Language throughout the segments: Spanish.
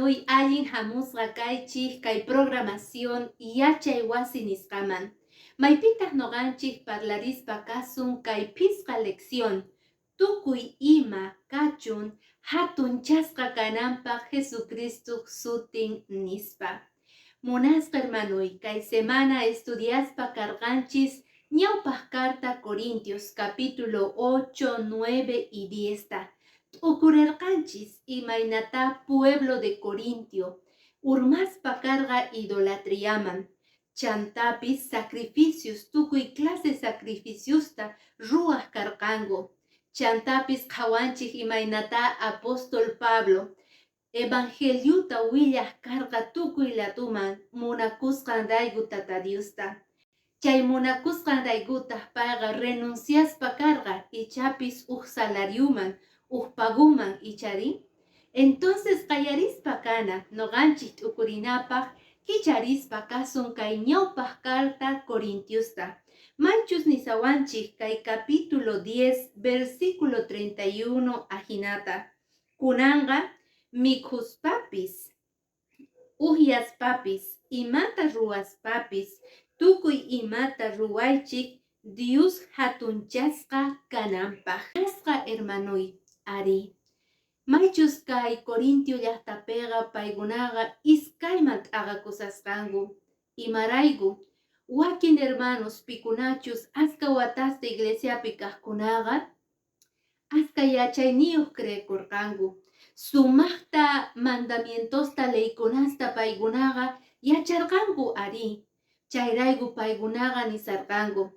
hermanuy allin hamusqa kaychik kay programación yachay wasi nisqaman. Maypitaq noqanchik parlarispa kasun kay pisqa lección. Tukuy ima kachun hatunchasqa kananpaq Jesucristo sutin nispa. Munasqa hermanuy, kay semana estudiaspa karqanchis ñawpaq carta Corintios capítulo 8, 9 y 10. Ukurerqanchis imaynata pueblo de Corintio, urmaspa carga idolatriaman. Chantapis sacrificios, tukuy clase sacrificiosta ruach karqango. Chantapis qhawanchik imaynata apóstol Pablo, evangeliuta willaq karqa tukuy latuman munakusqanrayku tata Diosta. Chay munakusqanraykutaq payqa renunciaspa karqa ichapis salariuman, paguman ichari. Entonces qallarispa kana noqanchik t'ukurinapaq kicharispa kasun kay ñawpaq carta Corintiosta. Manchus nisawanchik kay capítulo 10 versículo 31 ajinata. Kunanga mikhuspapis, uhyaspapis, imata ruwaspapis, tukuy imata ruwaychik Dios hatunchasqa kananpaq. Asqa hermanuy, ari. Maychus kay Corintio llaqtapiqa paykunaqa iskayman t'aqakusasqanku. Imarayku, wakin hermanos pikunachus aska watasta iglesiapi kaqkunaqa aska yachayniyuq creekurqanku. Sumaqta mandamientosta leykunasta paykunaqa yacharqanku ari. Chayrayku paykunaqa nisarqanku,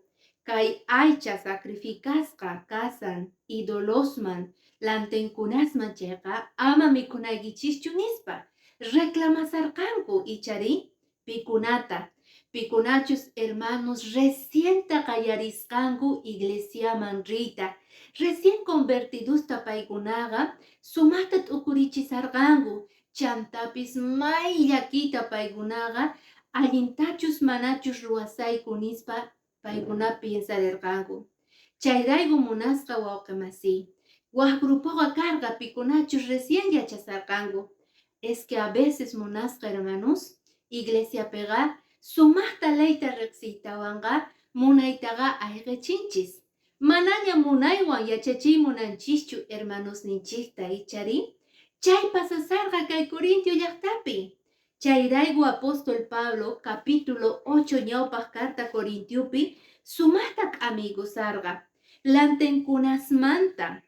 kay aycha sacrificasqa kasan idolosman lantenkunasman chayqa ama mikunaykichishchu nispa reclamasarqanku ichari pikunachus hermanos recienta qallarisqanku iglesiaman riyta. Recién convertidusta paykunaqa sumaqta t'ukurichisarqanku. Chantapis may llakita paykunaqa allintachus manachus ruwasayku nispa paykuna piensarirqanku. Chayrayku munasqa wawqimasiy, waq grupoqa karqa pikunachus recién yachasarqanku. Es que a veces munasqa hermanos, iglesiapiqa sumaqta leyta riqsiytawanqa munaytaqa ayqichinchis. Manaña munaywan yachachiymunanchischu hermanos ninchikta ichari. Chay pasasarqa kay Corintio llaqtapi. Chayrayku apóstol Pablo capítulo 8 ñawpaq carta Corintiopi sumaqta k'amigusarqa. Lantenkunasmanta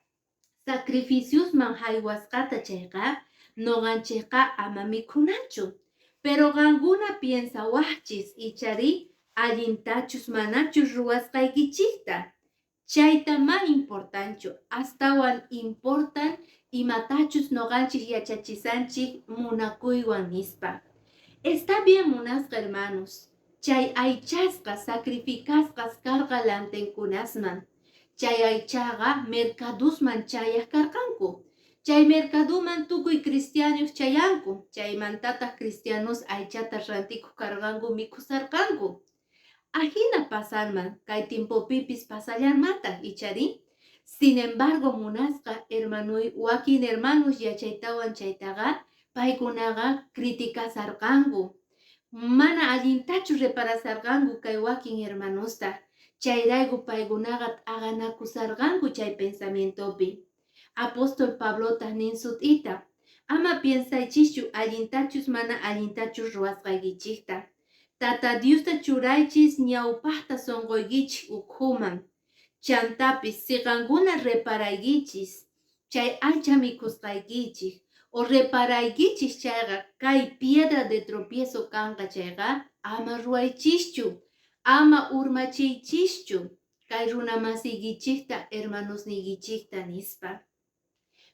sacrificiosman haywasqata chayqa noqanchikqa ama mikhunanchu. Pero qankuna piensawaqchis ichari allintachus manachus ruwasqaykichikta. Chayta ma importanchu, astawan importan imatachus noqanchik yachachisanchik munakuywan nispa. Está bien munasqa hermanos, chay aychasqa sacrificasqas karqa lantenkunasman. Chay aychaqa mercadusman chayaq karqanku. Chay mercaduman tukuy cristianos chayanku. Chaymantataq cristianos aychata rantikuq karqanku mikhusarqanku. Ajina pasarman kay tiempopipis pasallanmataq ichari. Sin embargo munasqa hermanuy, wakin hermanos yachaytawan chaytaqa paykunaqa criticasarqanku. Mana allintachu reparasarqanku kay wakin hermanosta. Chayrayku paykunaqa t'aqanakusarqanku chay pensamientopi. Apóstol Pablotaq nin sut'ita, ama piensaychischu allintachus mana allintachus ruwasqaykichikta. Tata Diosta churaychis ñawpaqta sonqoykichik ukhuman. Chantapis siqankuna reparaykichis, chay aycha mikhusqaykichik, o reparaykichis chayqa kay piedra de tropiezo kanqa chayqa ama ruwaychischu, ama urmachiychischu kay runa masiykichikta hermanosniykichikta nispa.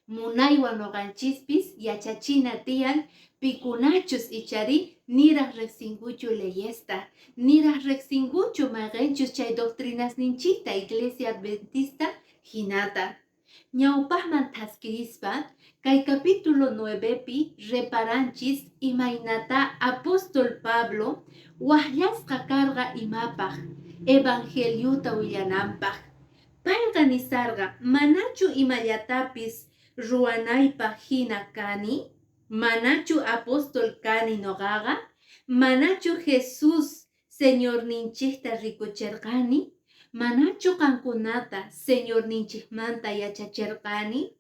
Munaywan noqanchispis yachachina tiyan pikunachus ichari niraq riqsinkuchu leyesta, niraq riqsinkuchu mayqinchus chay doctrinasninchikta iglesia adventista hinata. Ñawpaqman taskirispa kay capítulo 9pi reparanchis imaynata apóstol Pablo waqllasqa karqa imapaq evangeliuta willananpaq. Payqa nisarqa manachu imallatapis ruwanaypaq hina kani. Manachu apóstol kani nogaga, manachu Jesús Señor ninchista rikucherkani, manachu kankunata Señor ninchimanta yachacherkani,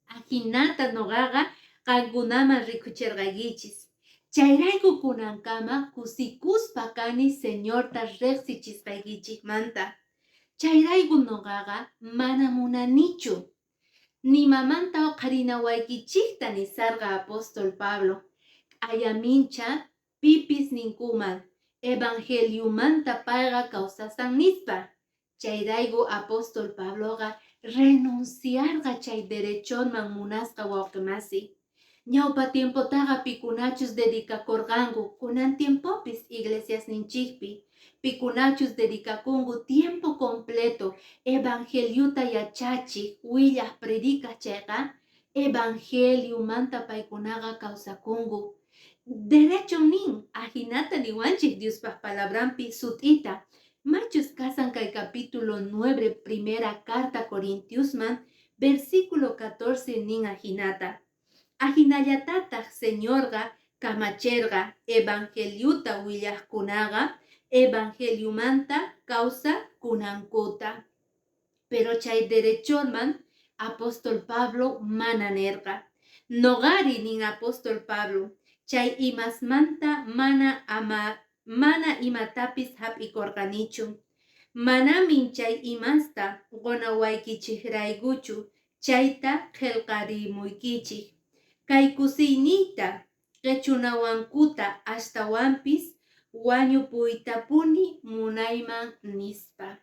ajinata nogaga kankunaman rikucherqaykichis. Chayrayku kunankama kusikuspa kani Señorta reqsichisqaykichikmanta. Chayrayku nogaga mana munanichu. Nimamanta qarinawaykichikta nisarqa apóstol Pablo. Ayamincha pipis ninkuman evangeliumanta payqa kawsasan nispa. Chayrayku apóstol Pabloqa renunciarqa chay derechonman munasqa wawqimasi. Ñawpa tiempotaqa pikunachus dedicakorqanku kunan tiempopis iglesias ninchikpi. Pikunachus dedicakunku tiempo completo evangeliuta yachachik willaq predicaq chayqa evangeliumanta paykunaqa kawsakunku. Derecho nin ajinata niwanchik Diospaq palabrampi sut'ita. Machus kasan kay capítulo 9 primera carta Corintiusman versículo 14 nin ajinata. Ajinallatataq Señorqa kamacherqa evangeliuta willaqkunaqa evangeliumanta causa kunankuta. Pero chay derechonman apóstol Pablo mana nerqa. Nogari nin apóstol Pablo chay imasmanta mana imatapis hap'ikorqanichu. Manamin chay imasta qunawaykichiraykuchu chayta qillqarimuykichik. Kay kusiyniyta qechunawankuta ashtawanpis wañupuytapuni munayman nispa.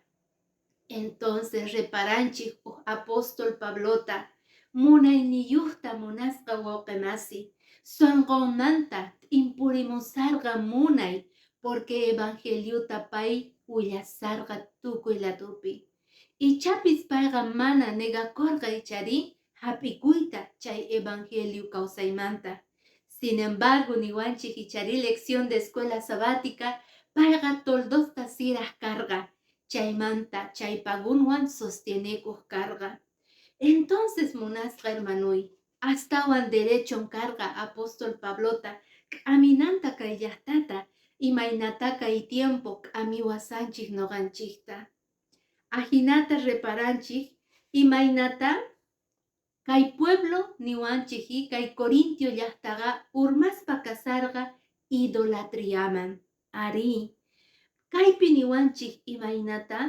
Entonces reparanchik apóstol Pablota munayniyuqta munasqa wawqimasi sunqunmanta impurimusarqa munay porque evangeliuta pay willasarqa tukuy latupi. Ichapis payqa mana negakorqa ichari hap'ikuyta chay evangelio kawsaymanta. Sin embargo niwanchik ichari lección de escuela sabática payqa toldosta siraq karqa. Chaymanta chaypagunwan sostenekuq karqa. Entonces munasqa hermanuy, astawan derechon karqa apóstol Pablota k'aminanta kay llaqtata imaynata kay tiempo k'amiwasanchik noqanchikta. Ajinata reparanchik imaynata kay pueblo niwanchik kay Corintio llaqtaqa urmaspa kasarqa idolatriaman. Ari kaypi niwanchik imaynata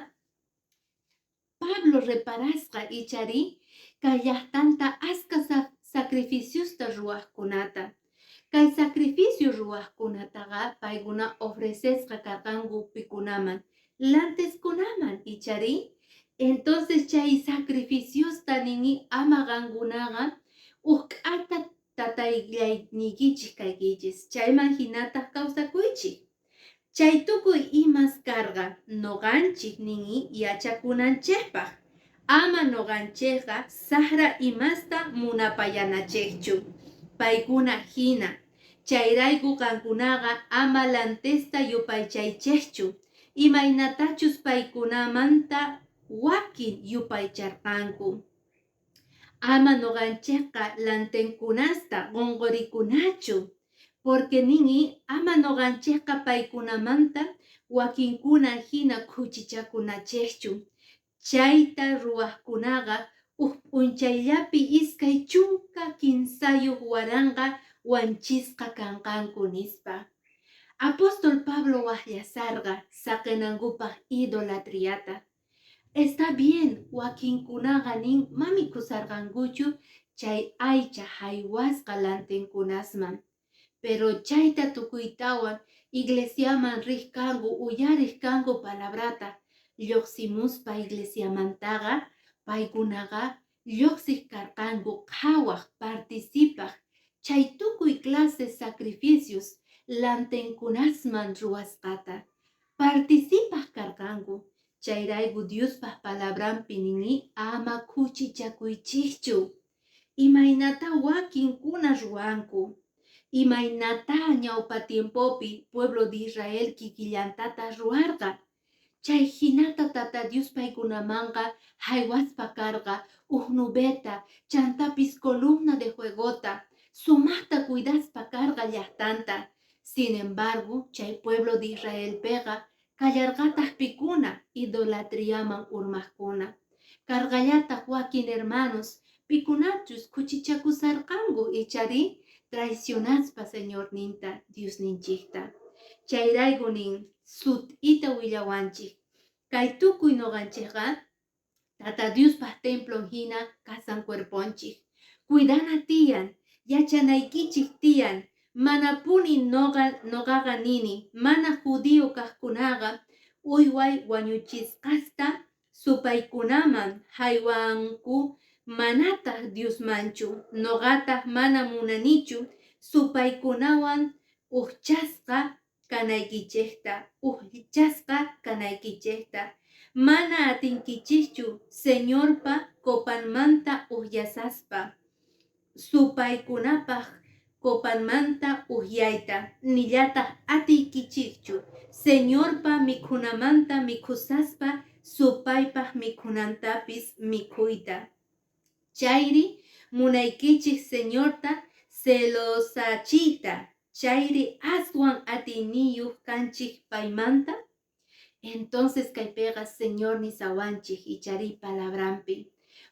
Pablo reparasqa ichari kay llaqtanta aska sacrificiusta ruwaqkunata. Kay sacrificio ruwaqkunataqa paykuna ofrecesqa karqanku pikunaman lanteskunaman ichari. Entonces chay sacrificiosta nini ama qankunaqa uqk'ata tataylaynikichik kaykichis. Chayman hinataq kawsakuychik. Chay tukuy imas karqa noqanchik nini yachakunanchikpaq. Ama noqanchikqa sahra imasta munapayanachikchu. Paykuna hina. Chayrayku qankunaqa ama lantesta yupaychaychikchu. Imaynatachus paykunamanta wakin yupaycharqanku. Ama noqanchikqa lantenkunasta qunqurikunachu. Porque nini ama noqanchikqa paykunamanta wakinkuna hina kuchichakunachikchu. Chayta ruwaqkunaqa p'unchayllapi iskay chunka kinsayuq waranqa wanchisqa kanqanku nispa. Apóstol Pablo waqllasarqa saqinankupaq idolatriata. Está bien, wakinkunaqa nin mami kusarqankuchu chay aycha haywasqa lantenkunasman. Pero chayta tukuytawan iglesiaman riqkanku uyariqkanku palabrata lluqsimuspa iglesiamantaqa paykunaqa lluqsiq karqanku qhawaq participaq chay tukuy clase sacrificios lantenkunasman ruwasqata participaq karqanku. Chayrayku Diospaq palabrampi nini ama kuchichakuychikchu. Imaynata wakinkuna ruwanku. Imaynata ñawpa tiempopi pueblo de Israel kikillantata ruwarqa. Chay hinata tata Dios paykunamanqa haywaspa karqa nubeta chantapis columna de fuegota sumaqta cuidaspa karqa llaqtanta. Sin embargo, chay pueblo de Israel pega kallarqataq pikuna idolatriaman urmaqkuna. Karqallataq wakin hermanos pikunachus kuchichakusarqanku ichari traicionaspa Señor ninta Dios ninchikta. Chayrayku nin sut'ita willawanchik. Kay tukuy noqanchikqa Tata Diospaq templo hina kasan cuerponchik. Cuidana tiyan, yachanaykichik tiyan, mana puni noqaqa nini, mana judío kaqkunaqa uyway wañuchisqasta supaykunaman haywanku manataq Dios manchu. Noqataq mana munanichu supaykunawan uhchasqa kanaykichikta. Mana atinkichichu Señorpa copanmanta uhyasaspa, supaykunapaq copanmanta uhyayta, nillataq atiykichichu Señorpa mikhunamanta mikhusaspa supaypaq mikhunantapis mikhuyta. Chayri munaykichik Señorta celosachiyta, chayri aswan atiniyuq kanchik paymanta. Entonces kaypega Señor nisawanchik ichari palabrampi.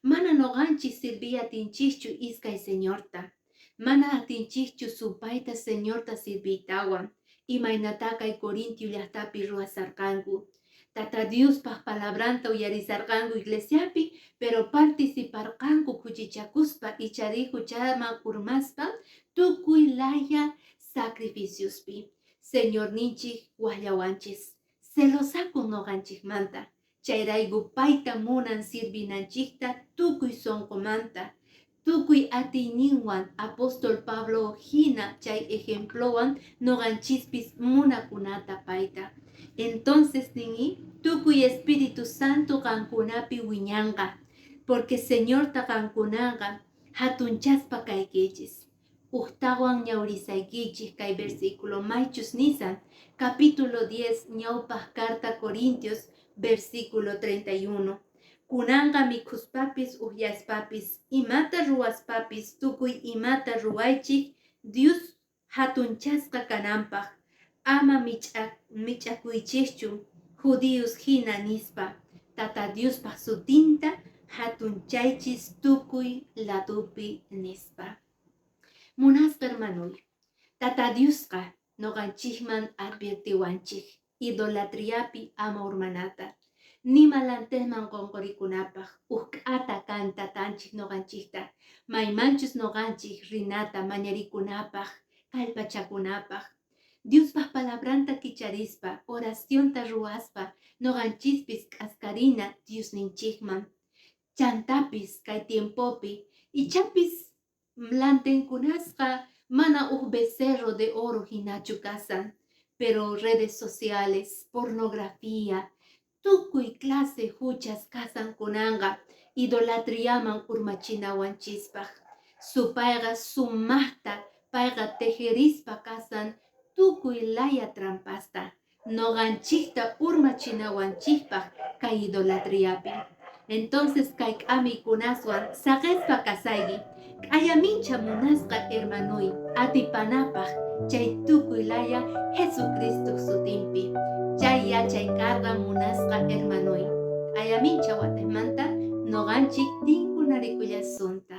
Mana noqanchik sirviy atinchikchu iskay Señorta. Mana atinchikchu supayta Señorta sirviytawan. Imaynata kay Corintio llaqtapi ruwasarqanku. Tata Diospaq palabranta uyarisarqanku iglesiapi, pero participarqanku kuchichakuspa ichari huchaman urmaspa tukuy laya sacrificiospi. Señor ninchik wallawanchis. Celosakun noqanchikmanta. Chayrayku payta munan sirvinanchikta tukuy sonqomanta. Tukuy atiyninwan apóstol Pablo hina chay ejemplowan noqanchispis munakunata payta. Entonces nini tukuy Espíritu Santo qankunapi wiñanqa. Porque Señorta qankunaqa hatunchaspa kaykichis. Uqtawan ñawrisaykichik kay versículo maychus nisan. Capítulo 10, ñawpaq carta Corintios, versículo 31. Kunanga mikhuspapis uhyaspapis, imata ruwaspapis, tukuy imata ruwaychik, Dios hatunchasqa kananpaq. Ama mich'akuychikchu, judíos hina nispa. Tata Diospaq sutinta hatunchaychis tukuy ladupi nispa. Munasqa hermanoy, Tata Diosqa noqanchikman advirtiwanchik idolatriapi ama urmanata. Nima lantesman qonqorikunapaq uqata kantatanchik noqanchikta. Maymanchus noqanchik rinata mañarikunapaq, kallpachakunapaq. Diospaq palabranta kicharispa, oracionta ruwaspa, noqanchispis k'askarina Dios ninchikman. Chantapis kay tiempopi, ichapis lantenkunasqa mana becerro de oro hinachu kasan, pero redes sociales, pornografía, tukuy clase huchas kasan kunanga, idolatriaman urmachinawanchispaq. Supayqa sumaqta, payqa tejerispa kasan tukuy laya trampasta, noqanchikta urmachinawanchikpaq kay idolatriapi. Entonces kay k'amikunaswan saqespa kasayki. K'ayamincha munasqa hermanoy atipanapaq chay tukuy laya Jesucristo sutinpi. Chay yachay karqa munasqa hermanoy. K'ayamincha watesmanta noqanchik tinkunarikullasunta.